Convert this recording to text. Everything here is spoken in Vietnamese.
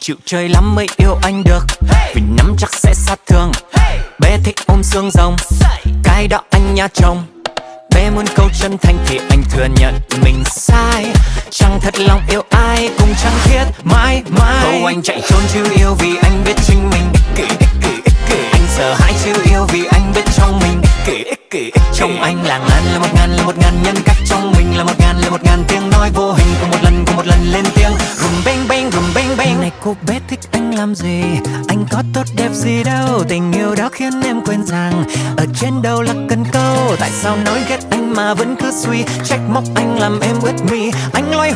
Chịu chơi lắm mới yêu anh được, vì nắm chắc sẽ sát thương. Bé thích ôm xương rồng, cái đó anh nha chồng. Bé muốn câu chân thành thì anh thừa nhận mình sai. Chẳng thật lòng yêu ai cũng chẳng thiết mãi mãi. Câu anh chạy trốn chứ yêu vì anh biết chính mình ích kỷ, ích kỷ, ích kỷ. Anh sợ hãi chứ yêu vì anh biết trong mình ích kỷ, ích kỷ, ích kỷ. Trong anh là ngàn là một ngàn nhân cách. Trong mình là một ngàn tiếng nói vô hình. Cùng một lần lên tiếng rùm beng beng, rùm beng beng. Này cô bé thích anh làm gì? Anh có tốt đẹp gì đâu. Tình yêu đó khiến em quên rằng ở trên đầu là cần câu. Tại sao nói ghét anh mà vẫn cứ suy trách móc anh làm em ướt mi. Anh loay